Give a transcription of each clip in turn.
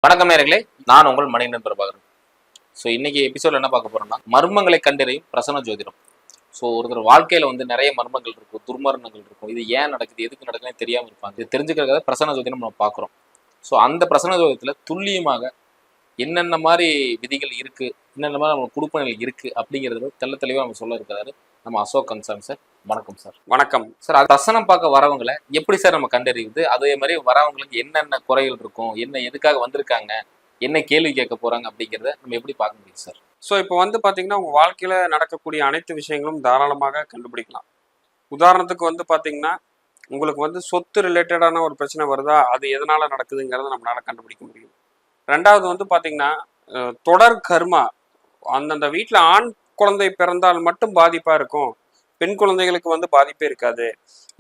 வணக்கம் நேயர்களே, நான் உங்கள் மணிகண்டன் பிரபாகரன். ஸோ இன்னைக்கு எபிசோட்ல என்ன பார்க்க போறோம்னா, மர்மங்களை கண்டறியும் பிரசன்ன ஜோதிடம். ஸோ ஒருத்தர் வாழ்க்கையில நிறைய மர்மங்கள் இருக்கும், துர்மரணங்கள் இருக்கும். இது ஏன் நடக்குது, எதுக்கு நடக்குதுன்னு தெரியாம இருப்பாங்க. இது தெரிஞ்சுக்கிறத பிரசன்ன ஜோதிடம் நம்ம பார்க்குறோம். ஸோ அந்த பிரசன்ன ஜோதிடத்துல துல்லியமாக என்னென்ன மாதிரி விதிகள் இருக்கு, என்னென்ன மாதிரி நம்ம குடுப்பனைகள் இருக்கு அப்படிங்கிறது தெளிவாக நம்ம சொல்ல இருக்கிறாரு நம்ம அசோக் கன்சாமி சார். வணக்கம் சார். வணக்கம் சார். அது பிரசனம் பார்க்க வரவங்களை எப்படி சார் நம்ம கண்டறியுது? அதே மாதிரி வரவங்களுக்கு என்னென்ன குறைகள் இருக்கும், என்ன எதுக்காக வந்திருக்காங்க, என்ன கேள்வி கேட்க போறாங்க அப்படிங்கிறத நம்ம எப்படி பார்க்க முடியும் சார்? ஸோ இப்போ பார்த்தீங்கன்னா உங்கள் வாழ்க்கையில் நடக்கக்கூடிய அனைத்து விஷயங்களும் தாராளமாக கண்டுபிடிக்கலாம். உதாரணத்துக்கு பார்த்தீங்கன்னா உங்களுக்கு சொத்து ரிலேட்டடான ஒரு பிரச்சனை வருதா, அது எதனால் நடக்குதுங்கிறத நம்மளால் கண்டுபிடிக்க முடியும். ரெண்டாவது பார்த்தீங்கன்னா தொடர் கர்மா, அந்தந்த வீட்டில் ஆண் குழந்தை பிறந்தால் மட்டும் பாதிப்பாக இருக்கும், பெண் குழந்தைகளுக்கு பாதிப்பே இருக்காது.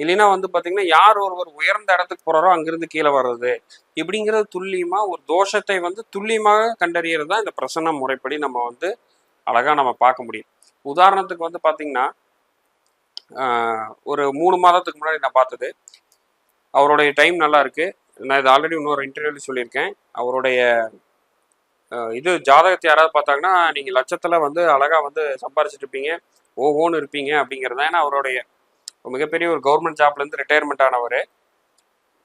இல்லைன்னா பார்த்தீங்கன்னா யார் ஒருவர் உயர்ந்த இடத்துக்கு போகிறாரோ அங்கிருந்து கீழே வர்றது, இப்படிங்கிறது துல்லியமாக ஒரு தோஷத்தை துல்லியமாக கண்டறியறது தான் இந்த பிரசன்ன முறைப்படி நம்ம அழகாக நம்ம பார்க்க முடியும். உதாரணத்துக்கு பார்த்தீங்கன்னா ஒரு 3 மாதத்துக்கு முன்னாடி நான் பார்த்தது, அவருடைய டைம் நல்லா இருக்கு. நான் இது ஆல்ரெடி இன்னொரு இன்டர்வியூல சொல்லியிருக்கேன். அவருடைய இது ஜாதகத்தை யாராவது பார்த்தாங்கன்னா நீங்கள் லட்சத்தில் அழகாக சம்பாரிச்சிட்டு இருப்பீங்க, ஓஹோன்னு இருப்பீங்க அப்படிங்கிறது தான். ஏன்னா அவருடைய மிகப்பெரிய ஒரு கவர்மெண்ட் ஜாப்லேருந்து ரிட்டையர்மெண்ட் ஆனவர்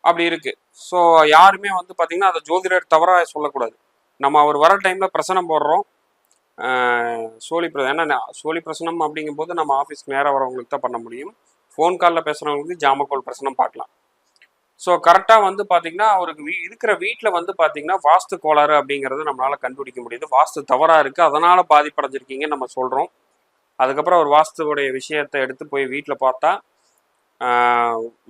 அப்படி இருக்கு. ஸோ யாருமே பார்த்தீங்கன்னா அதை ஜோதிடர் தவறாக சொல்லக்கூடாது. நம்ம அவர் வர டைமில் பிரசனம் போடுறோம், ஏன்னா சோழி பிரசனம் அப்படிங்கும்போது நம்ம ஆஃபீஸ்க்கு நேராக வரவங்களுக்கு தான் பண்ண முடியும். ஃபோன் காலில் பேசுகிறவங்களுக்கு ஜாமக்கோல் பிரசனம் பார்க்கலாம். ஸோ கரெக்டாக பார்த்தீங்கன்னா அவருக்கு இருக்கிற வீட்டில் பார்த்தீங்கன்னா வாஸ்து கோளாறு அப்படிங்கிறது நம்மளால் கண்டுபிடிக்க முடியுது. வாஸ்து தவறாக இருக்குது, அதனால் பாதிப்படைஞ்சிருக்கீங்கன்னு நம்ம சொல்கிறோம். அதுக்கப்புறம் ஒரு வாஸ்துவோடைய விஷயத்தை எடுத்து போய் வீட்டில் பார்த்தா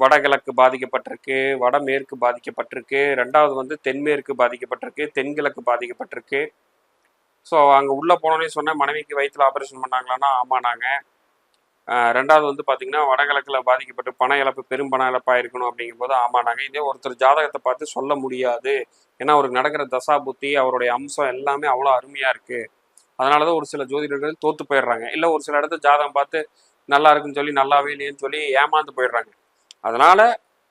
வடகிழக்கு பாதிக்கப்பட்டிருக்கு, வடமேற்கு பாதிக்கப்பட்டிருக்கு, ரெண்டாவது தென்மேற்கு பாதிக்கப்பட்டிருக்கு, தென்கிழக்கு பாதிக்கப்பட்டிருக்கு. ஸோ அங்கே உள்ளே போனோன்னே சொன்னேன், மனைவிக்கு வயிற்றில் ஆப்ரேஷன் பண்ணாங்களான்னா ஆமானாங்க. ரெண்டாவது பார்த்தீங்கன்னா வடகிழக்கில் பாதிக்கப்பட்டு பண இழப்பு, பெரும் பண இழப்பாக இருக்கணும் அப்படிங்கும்போது ஆமானாங்க. இதே ஒருத்தர் ஜாதகத்தை பார்த்து சொல்ல முடியாது, ஏன்னா அவருக்கு நடக்கிற தசா புத்தி, அவருடைய அம்சம் எல்லாமே அவ்வளோ அருமையாக இருக்குது. அதனால தான் ஒரு சில ஜோதிடர்கள் தோற்று போயிடுறாங்க. இல்லை ஒரு சில இடத்துல ஜாதகம் பார்த்து நல்லா இருக்குன்னு சொல்லி நல்லாவே இல்லைன்னு சொல்லி ஏமாந்து போயிடுறாங்க. அதனால்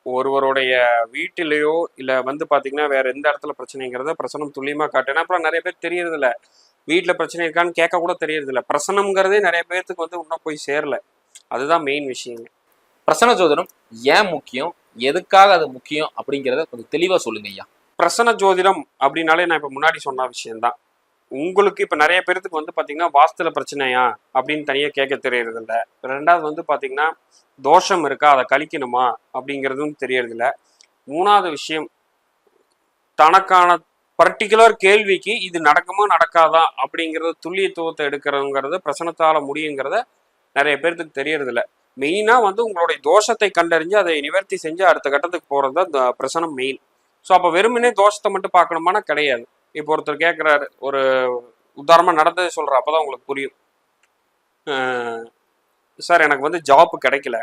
ஒருவருடைய வீட்டிலேயோ இல்லை பார்த்தீங்கன்னா வேறு எந்த இடத்துல பிரச்சனைங்கிறத பிரசனம் துல்லியமாக காட்டுனா அப்புறம் நிறைய பேர் தெரியறதில்ல, வீட்டில் பிரச்சனை இருக்கான்னு கேட்க கூட தெரியறதில்ல. பிரசனம்ங்கிறதே நிறைய பேர்த்துக்கு இன்னும் போய் சேரல. அதுதான் மெயின் விஷயங்க. பிரசன ஜோதிடம் ஏன் முக்கியம், எதுக்காக அது முக்கியம் அப்படிங்கிறத கொஞ்சம் தெளிவாக சொல்லுங்க ஐயா. பிரசன ஜோதிடம் அப்படின்னாலே நான் இப்போ முன்னாடி சொன்ன விஷயம்தான். உங்களுக்கு இப்போ நிறைய பேர்த்துக்கு பார்த்தீங்கன்னா வாஸ்துல பிரச்சனையா அப்படின்னு தனியாக கேட்க தெரியறதில்ல. ரெண்டாவது பார்த்தீங்கன்னா தோஷம் இருக்கா, அதை கழிக்கணுமா அப்படிங்கிறதும் தெரியறதில்ல. மூணாவது விஷயம், தனக்கான பர்டிகுலர் கேள்விக்கு இது நடக்குமா நடக்காதா அப்படிங்கிறது துல்லியத்துவத்தை எடுக்கிறதுங்கிறது பிரசனத்தால் முடியுங்கிறத நிறைய பேர்த்துக்கு தெரியறதில்ல. மெயினாக உங்களுடைய தோஷத்தை கண்டறிஞ்சு அதை நிவர்த்தி செஞ்சு அடுத்த கட்டத்துக்கு போகிறது தான் இந்த பிரசனம் மெயின். ஸோ அப்போ வெறுமனே தோஷத்தை மட்டும் பார்க்கணுமானா கிடையாது. இப்போ ஒருத்தர் கேட்குறாரு, ஒரு உதாரணமாக நடந்தது சொல்கிறார், அப்போ தான் உங்களுக்கு புரியும். சார் எனக்கு ஜாப் கிடைக்கல,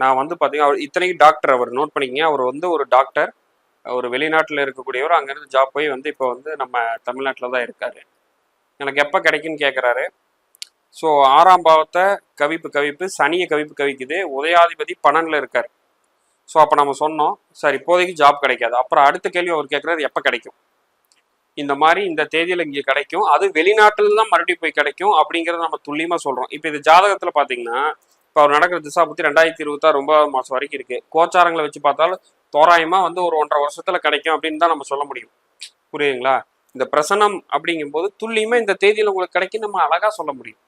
நான் பார்த்தீங்கன்னா அவர் இத்தனைக்கு டாக்டர், அவர் நோட் பண்ணிக்கிங்க, அவர் ஒரு டாக்டர், ஒரு வெளிநாட்டில் இருக்கக்கூடியவர், அங்கேருந்து ஜாப் போய் இப்போ நம்ம தமிழ்நாட்டில் தான் இருக்காரு. எனக்கு எப்போ கிடைக்குன்னு கேட்குறாரு. ஸோ 6ஆம் பாவத்தை கவிப்பு சனியை கவிக்குது, உதயாதிபதி 12ல் இருக்கார். ஸோ அப்போ நம்ம சொன்னோம், சார் இப்போதைக்கு ஜாப் கிடைக்காது. அப்புறம் அடுத்த கேள்வி அவர் கேட்குறாரு, எப்போ கிடைக்கும், இந்த மாதிரி இந்த தேதியில் இங்கே கிடைக்கும், அது வெளிநாட்டில் தான் மறுபடியும் போய் கிடைக்கும் அப்படிங்கிறத நம்ம துல்லியமாக சொல்கிறோம். இப்போ இது ஜாதகத்தில் பார்த்தீங்கன்னா இப்போ அவர் நடக்கிற திசாபுத்தி 2026 9ஆம் மாதம் வரைக்கும் இருக்குது. கோச்சாரங்களை வச்சு பார்த்தாலும் தோராயமாக ஒரு 1.5 வருஷத்தில் கிடைக்கும் அப்படின்னு தான் நம்ம சொல்ல முடியும். புரியுதுங்களா? இந்த பிரசனம் அப்படிங்கும்போது துல்லியமாக இந்த தேதியில் உங்களுக்கு கிடைக்கும் நம்ம அழகாக சொல்ல முடியும்.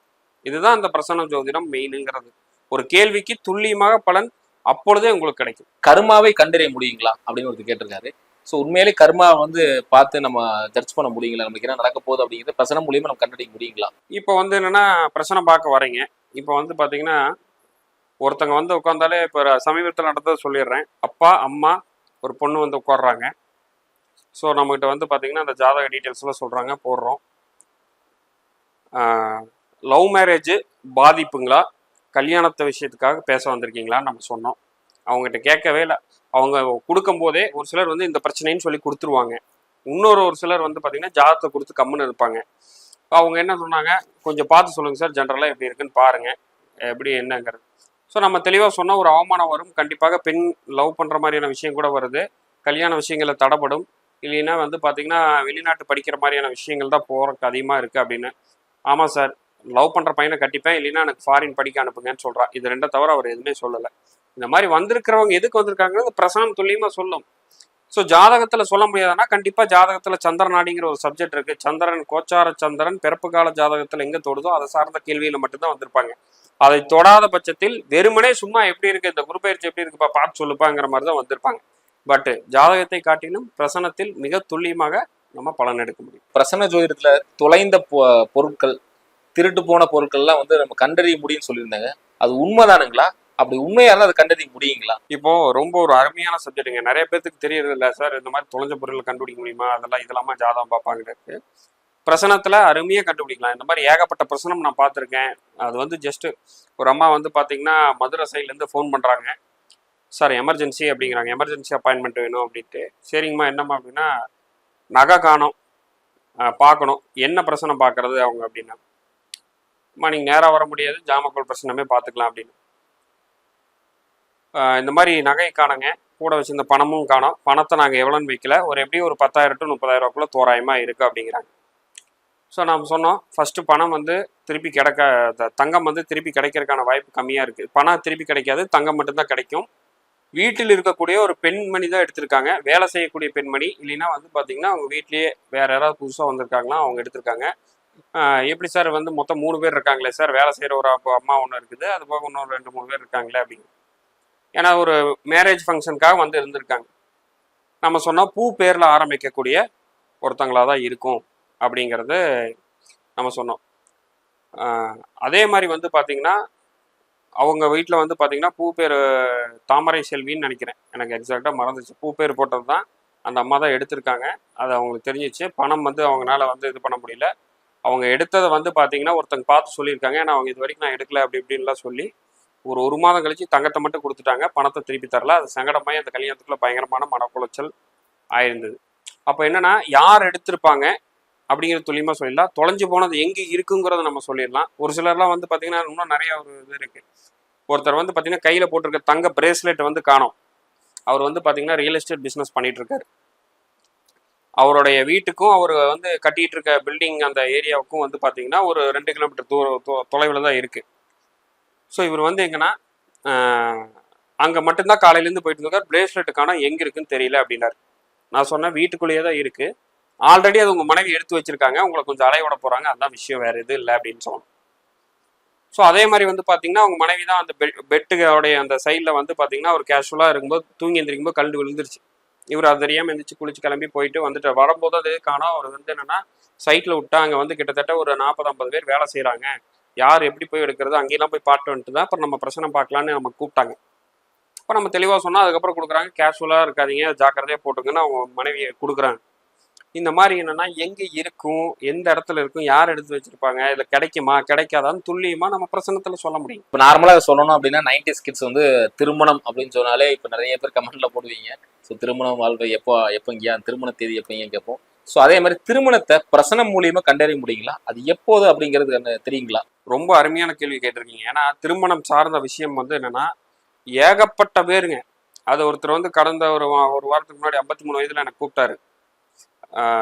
இதுதான் அந்த பிரசன்ன ஜோதிடம் மெயினுங்கிறது. ஒரு கேள்விக்கு துல்லியமாக பலன் அப்பொழுதே உங்களுக்கு கிடைக்கும். கர்மாவை கண்டறிய முடியுங்களா அப்படின்னு ஒருத்தர் கேட்டிருக்காரு. ஸோ உண்மையிலே கர்மா பார்த்து நம்ம ஜட்ஜ் பண்ண முடியுங்களா, நமக்கு என்ன நடக்க போகுது அப்படிங்கிறது பிரசனம் மூலியமா நம்ம கண்டறிய முடியுங்களா? இப்போ என்னன்னா பிரசனம் பார்க்க வரீங்க. இப்போ பார்த்தீங்கன்னா ஒருத்தங்க உட்காந்தாலே, இப்போ சமீபத்தில் நடந்ததை சொல்லிடுறேன். அப்பா அம்மா ஒரு பொண்ணு உட்காடுறாங்க. ஸோ நம்மகிட்ட பார்த்தீங்கன்னா அந்த ஜாதக டீட்டெயில்ஸ்லாம் சொல்கிறாங்க, போடுறோம். லவ் மேரேஜ் பாதிப்புங்களா, கல்யாணத்தை விஷயத்துக்காக பேச வந்திருக்கீங்களான்னு நம்ம சொன்னோம். அவங்ககிட்ட கேட்கவே இல்லை. அவங்க கொடுக்கும் போதே ஒரு சிலர் இந்த பிரச்சனைன்னு சொல்லி கொடுத்துருவாங்க. ஒரு சிலர் பார்த்தீங்கன்னா ஜாதகத்தை கொடுத்து கம்முன்னு இருப்பாங்க. அவங்க என்ன சொன்னாங்க, கொஞ்சம் பார்த்து சொல்லுங்கள் சார், ஜென்ரலாக எப்படி இருக்குன்னு பாருங்கள், எப்படி என்னங்கிறது. ஸோ நம்ம தெளிவாக சொன்னால் ஒரு அவமானம் வரும். கண்டிப்பாக பெண் லவ் பண்ணுற மாதிரியான விஷயம் கூட வருது, கல்யாண விஷயங்களை தடைப்படும். இல்லைன்னா வந்து பார்த்தீங்கன்னா வெளிநாட்டு படிக்கிற மாதிரியான விஷயங்கள் தான் போகிறதுக்கு அதிகமாக இருக்குது அப்படின்னு. ஆமாம் சார், லவ் பண்ணுற பையனை கட்டிப்பேன், இல்லைன்னா எனக்கு ஃபாரின் படிக்க அனுப்புங்கன்னு சொல்கிறா. இது ரெண்டை தவிர அவர் எதுவுமே சொல்லலை. இந்த மாதிரி வந்திருக்கிறவங்க எதுக்கு வந்திருக்காங்கிறது பிரசனம் துல்லியமாக சொல்லும். ஸோ ஜாதகத்தில் சொல்ல முடியாதுன்னா கண்டிப்பாக ஜாதகத்தில் சந்திரன் நாடிங்கிற ஒரு சப்ஜெக்ட் இருக்குது. சந்திரன் கோச்சார சந்திரன் பிறப்பு கால ஜாதகத்தில் எங்கே தொடுதோ அதை சார்ந்த கேள்வியில் மட்டும்தான் வந்திருப்பாங்க. அதை தொடாத பட்சத்தில் வெறுமனே சும்மா எப்படி இருக்குது இந்த குரு பயிற்சி எப்படி இருக்குப்பா பார்த்து சொல்லுப்பாங்கிற மாதிரி தான் வந்திருப்பாங்க. பட் ஜாதகத்தை காட்டிலும் பிரசனத்தில் மிக துல்லியமாக நம்ம பலன் எடுக்க முடியும். பிரசன்ன ஜோதிடத்துல தொலைந்த பொருட்கள், திருட்டு போன பொருட்கள்லாம் வந்து நம்ம கண்டறிய முடியும்னு சொல்லியிருந்தாங்க. அது உண்மைதானுங்களா? அப்படி உண்மையா இருந்தா அதை கண்டறிய முடியுங்களா? இப்போ ரொம்ப ஒரு அருமையான சப்ஜெக்ட்டுங்க. நிறைய பேருக்கு தெரியறது இல்லை சார், இந்த மாதிரி தொலைஞ்ச பொருள் கண்டுபிடிக்க முடியுமா, இதெல்லாமா ஜாதகம் பார்ப்பாங்கிறது. பிரசனத்துல அருமையா கண்டுபிடிக்கலாம். இந்த மாதிரி ஏகப்பட்ட பிரசனம் நான் பார்த்துருக்கேன். அது வந்து ஜஸ்ட் ஒரு அம்மா வந்து பார்த்தீங்கன்னா மதுரை சைட்லேருந்து ஃபோன் பண்ணுறாங்க. சார் எமர்ஜென்சி அப்படிங்கிறாங்க, எமர்ஜென்சி அப்பாயின்மெண்ட் வேணும் அப்படின்ட்டு. சரிங்கம்மா என்னம்மா அப்படின்னா, நகை காணோம், பார்க்கணும், என்ன பிரச்சனை பார்க்கறது அவங்க அப்படின்னா. அம்மா நீங்கள் நேராக வர முடியாது, ஜாமக்கோல் பிரச்சனமே பார்த்துக்கலாம் அப்படின்னு. இந்த மாதிரி நகை காணுங்க, கூட வச்சிருந்த பணமும் காணோம், பணத்தை நாங்கள் எவ்வளோன்னு வைக்கல, ஒரு எப்படியும் ஒரு 10,000 to 30,000 தோராயமாக இருக்குது அப்படிங்கிறாங்க. ஸோ நாம் சொன்னோம், ஃபஸ்ட்டு பணம் வந்து திருப்பி தங்கம் வந்து திருப்பி கிடைக்கிறதுக்கான வாய்ப்பு கம்மியாக இருக்குது. பணம் திருப்பி கிடைக்காது, தங்கம் மட்டும்தான் கிடைக்கும். வீட்டில் இருக்கக்கூடிய ஒரு பெண்மணி தான் எடுத்திருக்காங்க, வேலை செய்யக்கூடிய பெண்மணி. இல்லைன்னா வந்து பார்த்தீங்கன்னா அவங்க வீட்லேயே வேறு யாராவது புதுசாக வந்திருக்காங்களா அவங்க எடுத்திருக்காங்க. எப்படி சார் வந்து மொத்தம் 3 பேர் இருக்காங்களே சார், வேலை செய்கிற ஒரு அம்மா ஒன்று இருக்குது, அது போக இன்னொரு 2-3 பேர் இருக்காங்களே அப்படிங்க. ஏன்னா ஒரு மேரேஜ் ஃபங்க்ஷனுக்காக வந்து இருந்திருக்காங்க. நம்ம சொன்னால் பூ பேரில் ஆரம்பிக்கக்கூடிய ஒருத்தங்களாக தான் இருக்கும் அப்படிங்கிறது நம்ம சொன்னோம். அதே மாதிரி வந்து பார்த்திங்கன்னா அவங்க வீட்டில் வந்து பார்த்திங்கன்னா பூ பேர் தாமரை செல்வின்னு நினைக்கிறேன், எனக்கு எக்ஸாக்டாக மறந்துச்சு. பூ பேர் போட்டது தான் அந்த அம்மா தான் எடுத்திருக்காங்க. அது அவங்களுக்கு தெரிஞ்சிச்சு. பணம் வந்து அவங்களால வந்து இது பண்ண முடியல. அவங்க எடுத்ததை வந்து பார்த்திங்கன்னா ஒருத்தங்க பார்த்து சொல்லியிருக்காங்க. ஏன்னா அவங்க இது வரைக்கும் நான் எடுக்கல அப்படி இப்படின்லாம் சொல்லி ஒரு மாதம் கழிச்சு தங்கத்தை மட்டும் கொடுத்துட்டாங்க, பணத்தை திருப்பி தரல. அது சங்கடமாய் அந்த கல்யாணத்துக்குள்ள பயங்கரமான மனக்குலைச்சல் ஆயிருந்தது. அப்போ என்னன்னா யார் எடுத்திருப்பாங்க அப்படிங்கிறது துல்லியமாக சொல்லிடலாம். தொலைஞ்சு போனது எங்கே இருக்குங்கிறத நம்ம சொல்லிடலாம். ஒரு சிலர்லாம் வந்து பார்த்தீங்கன்னா இன்னும் நிறைய ஒரு இது இருக்குது. ஒருத்தர் வந்து பார்த்தீங்கன்னா கையில் போட்டிருக்க தங்க பிரேஸ்லெட் வந்து காணோம். அவர் வந்து பார்த்தீங்கன்னா ரியல் எஸ்டேட் பிஸ்னஸ் பண்ணிட்டு இருக்காரு. அவருடைய வீட்டுக்கும் அவர் வந்து கட்டிட்டு இருக்க பில்டிங் அந்த ஏரியாவுக்கும் வந்து பார்த்தீங்கன்னா ஒரு 2 கிலோமீட்டர் தொலைவில் தான் இருக்குது. ஸோ இவர் வந்து எங்கன்னா அங்கே மட்டும்தான் காலையிலேருந்து போயிட்டு இருக்கார். பிரேஸ்லெட்டுக்கான எங்கே இருக்குன்னு தெரியல அப்படின்னாரு. நான் சொன்னேன் வீட்டுக்குள்ளேயே தான் இருக்குது, ஆல்ரெடி அது உங்கள் மனைவி எடுத்து வச்சிருக்காங்க, உங்களை கொஞ்சம் அலையோட போகிறாங்க, அதுதான் விஷயம், வேறு எதுவும் இல்லை அப்படின்னு சொன்னோம். ஸோ அதே மாதிரி வந்து பார்த்தீங்கன்னா அவங்க மனைவி தான் அந்த பெட்டுடைய அந்த சைடில் வந்து பார்த்தீங்கன்னா ஒரு கேஷுவலாக இருக்கும்போது தூங்கி எந்திரிக்கும் போது கல்டு விழுந்துருச்சு. இவர் அது தெரியாமல் எந்திரிச்சு குளிச்சு கிளம்பி போயிட்டு வந்துட்டு வரும்போது அது காணோம். அவர் வந்து என்னென்னா சைட்டில் விட்டா அங்கே வந்து கிட்டத்தட்ட ஒரு 40-50 பேர் வேலை செய்கிறாங்க, யார் எப்படி போய் எடுக்கிறது, அங்கேயெல்லாம் போய் பாட்டு வந்துட்டு தான் அப்புறம் நம்ம பிரச்சனை பார்க்கலான்னு நம்ம கூப்பிட்டாங்க. இப்போ நம்ம தெளிவாக சொன்னால் அதுக்கப்புறம் கொடுக்குறாங்க, கேஷுவலாக இருக்காதீங்க, ஜாக்கிரதையாக போட்டுங்கன்னு அவங்க மனைவியை கொடுக்குறாங்க. இந்த மாதிரி என்னென்னா எங்கே இருக்கும், எந்த இடத்துல இருக்கும், யார் எடுத்து வச்சிருப்பாங்க, இதில் கிடைக்குமா கிடைக்காதான்னு துல்லியமாக நம்ம பிரசனத்தில் சொல்ல முடியும். இப்போ நார்மலாக சொல்லணும் அப்படின்னா 90s கிட்ஸ் வந்து திருமணம் அப்படின்னு சொன்னாலே இப்போ நிறைய பேர் கமெண்ட்ல போடுவீங்க. ஸோ திருமணம் வாழ்க்கை எப்போங்கயா, திருமண தேதி எப்போங்க கேட்போம். ஸோ அதே மாதிரி திருமணத்தை பிரசனம் மூலியமா கண்டறிய முடியுங்களா, அது எப்போது அப்படிங்கிறது தெரியுங்களா? ரொம்ப அருமையான கேள்வி கேட்டிருக்கீங்க. ஏன்னா திருமணம் சார்ந்த விஷயம் வந்து என்னன்னா ஏகப்பட்ட பேருங்க. அது ஒருத்தர் வந்து கடந்த ஒரு வாரத்துக்கு முன்னாடி 53 வயதுல எனக்கு கூப்பிட்டாரு.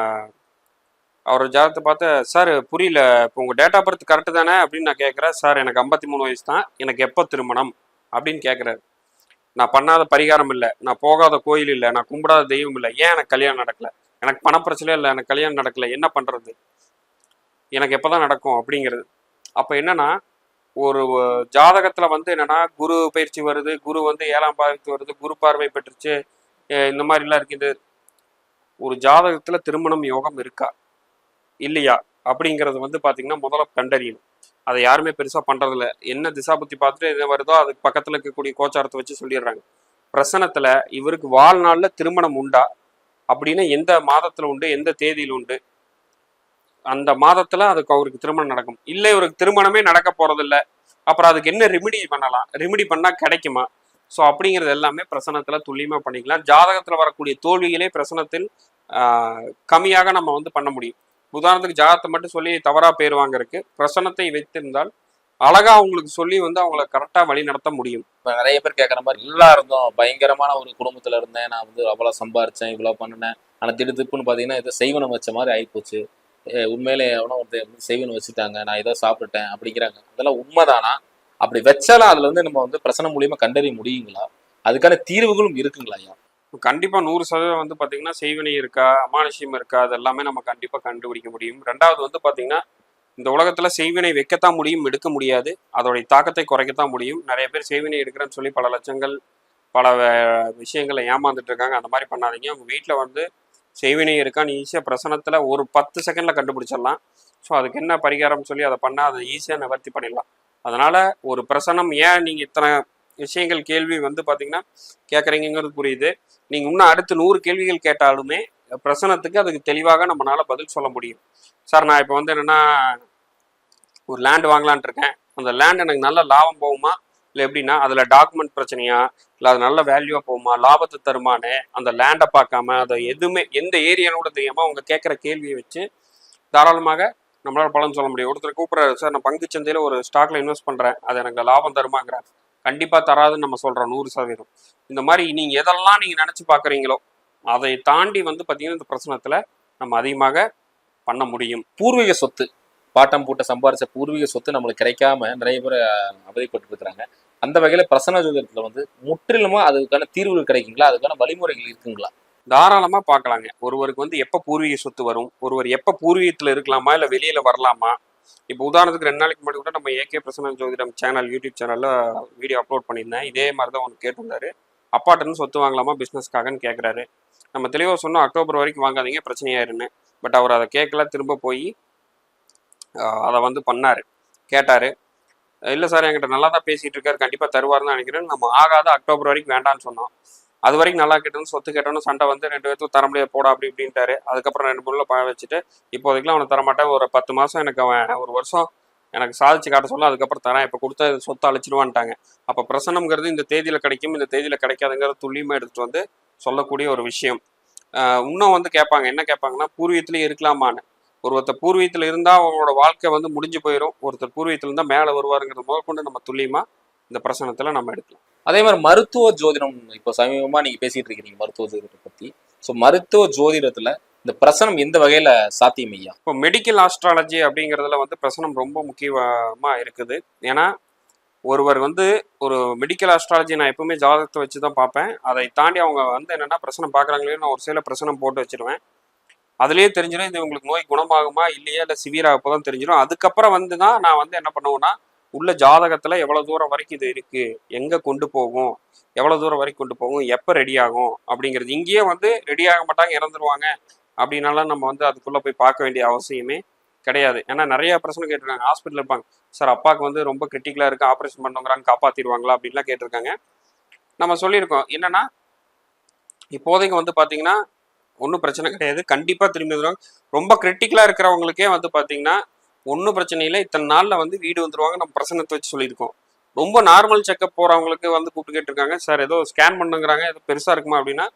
அவர் ஜாதகத்தை பார்த்து, சார் புரியல, இப்போ உங்கள் டேட் ஆஃப் பர்த் கரெக்டு தானே அப்படின்னு நான் கேட்குறேன். சார் எனக்கு 53 வயசு தான், எனக்கு எப்போ திருமணம் அப்படின்னு கேட்குறாரு. நான் பண்ணாத பரிகாரம் இல்லை, நான் போகாத கோயில் இல்லை, நான் கும்பிடாத தெய்வம் இல்லை, ஏன் எனக்கு கல்யாணம் நடக்கலை, எனக்கு பணப்பிரச்சனையே இல்லை, எனக்கு கல்யாணம் நடக்கலை, என்ன பண்ணுறது, எனக்கு எப்போ தான் நடக்கும் அப்படிங்கிறது. அப்போ என்னன்னா ஒரு ஜாதகத்தில் வந்து என்னென்னா குரு பயிற்சி வருது, குரு வந்து 7ஆம் பாவத்துக்கு வருது, குரு பார்வை பெற்றுச்சு, இந்த மாதிரிலாம் இருக்குது. ஒரு ஜாதகத்தில் திருமணம் யோகம் இருக்கா இல்லையா அப்படிங்கிறது வந்து பார்த்தீங்கன்னா முதல்ல கண்டறியணும். அதை யாருமே பெருசாக பண்ணுறதில்ல. என்ன திசாபுத்தி பார்த்துட்டு எது வருதோ அதுக்கு பக்கத்தில் இருக்கக்கூடிய கோச்சாரத்தை வச்சு சொல்லிடுறாங்க. பிரசனத்தில் இவருக்கு வாழ்நாளில் திருமணம் உண்டா அப்படின்னு எந்த மாதத்தில் உண்டு, எந்த தேதியில் உண்டு, அந்த மாதத்தில் அதுக்கு அவருக்கு திருமணம் நடக்கும். இல்லை இவருக்கு திருமணமே நடக்க போகிறதில்ல, அப்புறம் அதுக்கு என்ன ரெமிடி பண்ணலாம், ரெமிடி பண்ணால் கிடைக்குமா, ஸோ அப்படிங்கிறது எல்லாமே பிரசனத்தில் துல்லியமாக பண்ணிக்கலாம். ஜாதகத்தில் வரக்கூடிய தோல்விகளே பிரசனத்தில் கம்மியாக நம்ம வந்து பண்ண முடியும். உதாரணத்துக்கு ஜாதகத்தை மட்டும் சொல்லி தவறாக பேர் வாங்கறதுக்கு பிரசனத்தை வைத்திருந்தால் அழகா அவங்களுக்கு சொல்லி வந்து அவங்கள கரெக்டா வழி நடத்த முடியும். இப்ப நிறைய பேர் கேட்குற மாதிரி நல்லா இருந்தோம், பயங்கரமான ஒரு குடும்பத்துல இருந்தேன், நான் வந்து அவ்வளவு சம்பாரிச்சேன், இவ்வளவு பண்ணினேன், ஆனா திடுதிப்புன்னு பாத்தீங்கன்னா ஏதோ செய்வனம் வச்ச மாதிரி ஆயிப்போச்சு. உண்மையிலே எவனோ ஒருத்தர் வந்து செய்வனம் வச்சுட்டாங்க, நான் ஏதோ சாப்பிட்டுட்டேன் அப்படிங்கிறாங்க. அதெல்லாம் உண்மைதானா? அப்படி வச்சாலும் அதுல வந்து நம்ம வந்து பிரச்சனை மூலியமா கண்டறிய முடியுங்களா? அதுக்கான தீர்வுகளும் இருக்குங்களா ஐயா? கண்டிப்பா 100% வந்து பாத்தீங்கன்னா செய்வினை இருக்கா, அமானுஷ்யம் இருக்கா, அது எல்லாமே நம்ம கண்டிப்பா கண்டுபிடிக்க முடியும். 2வது வந்து பாத்தீங்கன்னா இந்த உலகத்துல செய்வினை வைக்கத்தான் முடியும், எடுக்க முடியாது. அதோடைய தாக்கத்தை குறைக்கத்தான் முடியும். நிறைய பேர் செய்வினை எடுக்கிறேன்னு சொல்லி பல லட்சங்கள் பல விஷயங்களை ஏமாந்துட்டு இருக்காங்க. அந்த மாதிரி பண்ணாதீங்க. உங்க வீட்டுல வந்து செய்வினை இருக்கான்னு ஈஸியா பிரசனத்துல ஒரு 10 செகண்ட்ல கண்டுபிடிச்சிடலாம். ஸோ அதுக்கு என்ன பரிகாரம் சொல்லி அதை பண்ணா அதை ஈஸியா நிவர்த்தி பண்ணிடலாம். அதனால ஒரு பிரசனம் ஏன் நீங்க இத்தனை விஷயங்கள் கேள்வி வந்து பாத்தீங்கன்னா கேட்குறீங்கிறது புரியுது. நீங்க இன்னும் அடுத்து 100 கேள்விகள் கேட்டாலுமே பிரசனத்துக்கு அதுக்கு தெளிவாக நம்மளால பதில் சொல்ல முடியும். சார் நான் இப்போ வந்து என்னன்னா ஒரு லேண்ட் வாங்கலான் இருக்கேன், அந்த லேண்ட் எனக்கு நல்ல லாபம் போகுமா, இல்லை எப்படின்னா அதில் டாக்குமெண்ட் பிரச்சனையா, இல்லை அது நல்ல வேல்யூவாக போகுமா, லாபத்தை தருமானு அந்த லேண்டை பார்க்காம அதை எதுவுமே எந்த ஏரியானு கூட தெரியாமல் அவங்க கேட்குற கேள்வியை வச்சு தாராளமாக நம்மளால் பலன் சொல்ல முடியும். ஒருத்தர் கூப்பிட்றாரு, சார் நான் பங்கு சந்தையில் ஒரு ஸ்டாக்ல இன்வெஸ்ட் பண்ணுறேன், அது எனக்கு லாபம் தருமாங்கிறார். கண்டிப்பாக தராதுன்னு நம்ம சொல்கிறோம் 100%. இந்த மாதிரி நீங்கள் எதெல்லாம் நீங்கள் நினச்சி பார்க்குறீங்களோ அதை தாண்டி வந்து பார்த்தீங்கன்னா இந்த பிரச்சனத்தில் நம்ம அதிகமாக பண்ண முடியும். பூர்வீக சொத்து, பாட்டம் பூட்ட சம்பாரிச்ச பூர்வீக சொத்து நம்மளுக்கு கிடைக்காம நிறைய பேர் அவதிப்பட்டு இருக்கிறாங்க. அந்த வகையில பிரசன்ன ஜோதிடத்துல வந்து முற்றிலுமா அதுக்கான தீர்வுகள் கிடைக்குங்களா? அதுக்கான வழிமுறைகள் இருக்குங்களா? தாராளமா பார்க்கலாங்க. ஒருவருக்கு வந்து எப்ப பூர்வீக சொத்து வரும், ஒருவர் எப்ப பூர்வீகத்துல இருக்கலாமா, இல்ல வெளியில வரலாமா. இப்போ உதாரணத்துக்கு 2 நாளைக்கு முன்னாடி கூட நம்ம ஏகே பிரசன்ன ஜோதிடம் சேனல் யூடியூப் சேனல்ல வீடியோ அப்லோட் பண்ணியிருந்தேன். இதே மாதிரி தான் ஒன்று கேட்டிருந்தாரு. அப்பாட்ட இருந்து சொத்து வாங்கலாமா பிசினஸ்க்காகன்னு கேட்குறாரு. நம்ம தெளிவாக சொன்னோம், அக்டோபர் வரைக்கும் வாங்காதீங்க பிரச்சனையாயிருன்னு. பட் அவர் அதை கேட்கல, திரும்ப போய் அதை வந்து பண்ணாரு, கேட்டாரு. இல்லை சார் என்கிட்ட நல்லா தான் பேசிட்டு இருக்காரு, கண்டிப்பாக தருவார்னு தான் நினைக்கிறேன். நம்ம ஆகாத அக்டோபர் வரைக்கும் வேண்டான்னு சொன்னோம். அது வரைக்கும் நல்லா கேட்டோன்னு சொத்து கேட்டோன்னு சண்டை வந்து 2 பேர்த்துக்கு தர முடியாது போடா அப்படி இப்படின்ட்டாரு. அதுக்கப்புறம் 2 பொருளை வச்சுட்டு இப்போதைக்குலாம் அவனை தரமாட்டேன், ஒரு 10 மாதம் எனக்கு அவன் 1 வருஷம் எனக்கு சாதிச்சு காட்ட சொல்ல, அதுக்கப்புறம் தரேன், இப்போ கொடுத்த சொத்தை அழிச்சிடுவான்ட்டாங்க. அப்போ பிரசனம்ங்கிறது இந்த தேதியில் கிடைக்கும், இந்த தேதியில் கிடைக்காதுங்கிறது துல்லியமாக எடுத்துகிட்டு வந்து சொல்லக்கூடிய ஒரு விஷயம். இன்னும் வந்து கேட்பாங்க, என்ன கேட்பாங்கன்னா பூர்வீகத்திலேயே இருக்கலாமான்னு. ஒருத்தர் பூர்வீகத்தில் இருந்தால் அவங்களோட வாழ்க்கை வந்து முடிஞ்சு போயிடும், ஒருத்தர் பூர்வீகத்தில் இருந்தால் மேலே வருவாருங்கிறது முதற்கொண்டு நம்ம துல்லியமாக இந்த பிரசனத்தில் நம்ம எடுக்கலாம். அதே மாதிரி மருத்துவ ஜோதிடம், இப்போ சமீபமா நீங்க பேசிட்டு இருக்கிறீங்க மருத்துவ ஜோதிடத்தை பத்தி. ஸோ மருத்துவ ஜோதிடத்துல இந்த பிரசனம் எந்த வகையில சாத்தியம் ஐயா? இப்போ மெடிக்கல் ஆஸ்ட்ராலஜி அப்படிங்கிறதுல வந்து பிரசனம் ரொம்ப முக்கியமா இருக்குது. ஏன்னா ஒருவர் வந்து ஒரு மெடிக்கல் ஆஸ்ட்ராலஜி நான் எப்பவுமே ஜாதகத்தை வச்சு தான் பார்ப்பேன். அதை தாண்டி அவங்க வந்து என்னென்னா பிரசனம் பார்க்குறாங்களே, நான் ஒரு சில பிரசனம் போட்டு வச்சிருவேன். அதுலேயே தெரிஞ்சிடும் இது உங்களுக்கு நோய் குணமாகுமா இல்லையா, இல்லை சிவியராக அப்போ தான் தெரிஞ்சிடும். அதுக்கப்புறம் வந்து தான் நான் வந்து என்ன பண்ணுவேன்னா உள்ள ஜாதகத்தில் எவ்வளோ தூரம் வரைக்கும் இது இருக்குது, எங்கே கொண்டு போகும், எவ்வளோ தூரம் வரைக்கும் கொண்டு போகும், எப்போ ரெடி ஆகும் அப்படிங்கிறது. இங்கேயே வந்து ரெடி ஆக மாட்டாங்க, இறந்துருவாங்க அப்படின்னாலாம் நம்ம வந்து அதுக்குள்ளே போய் பார்க்க வேண்டிய அவசியமே கிடையாது. ஏன்னா நிறைய பிரச்சனை கேட்டிருக்காங்க, ஹாஸ்பிட்டல் இருப்பாங்க, சார் அப்பாவுக்கு வந்து ரொம்ப கிரிட்டிக்கலாக இருக்குது, ஆப்ரேஷன் பண்ணுங்கிறாங்க, காப்பாற்றிடுவாங்களா அப்படின்லாம் கேட்டிருக்காங்க. நம்ம சொல்லியிருக்கோம் என்னன்னா இப்போதைக்கு வந்து பார்த்தீங்கன்னா ஒன்றும் பிரச்சனை கிடையாது, கண்டிப்பாக திரும்பி வந்துடுவாங்க. ரொம்ப கிரிட்டிக்கலாக இருக்கிறவங்களுக்கே வந்து பார்த்தீங்கன்னா ஒன்றும் பிரச்சனை இல்லை, இத்தனை நாளில் வந்து வீடு வந்துடுவாங்க, நம்ம பிரச்சனத்தை வச்சு சொல்லியிருக்கோம். ரொம்ப நார்மல் செக்கப் போகிறவங்களுக்கு வந்து கூப்பிட்டு கேட்டிருக்காங்க, சார் ஏதோ ஸ்கேன் பண்ணுங்கிறாங்க, ஏதோ பெருசாக இருக்குமா அப்படின்னா,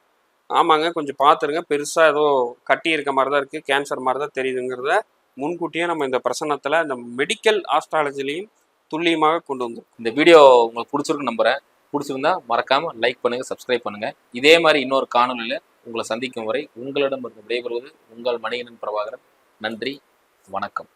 ஆமாங்க கொஞ்சம் பார்த்துருங்க, பெருசாக ஏதோ கட்டி இருக்க மாதிரி தான் இருக்குது, கேன்சர் மாதிரி தான் தெரியுதுங்கிறத முன்கூட்டியே நம்ம இந்த பிரசனத்தில் இந்த மெடிக்கல் ஆஸ்ட்ராலஜிலையும் துல்லியமாக கொண்டு வந்தோம். இந்த வீடியோ உங்களுக்கு பிடிச்சிருக்கு நம்புறேன். பிடிச்சிருந்தா மறக்காம லைக் பண்ணுங்க, சப்ஸ்கிரைப் பண்ணுங்க. இதே மாதிரி இன்னொரு காணொலியில உங்களை சந்திக்கும் வரை உங்களிடம் விடைபெறுவது உங்கள் மணிகண்டன் பிரபாகரன். நன்றி, வணக்கம்.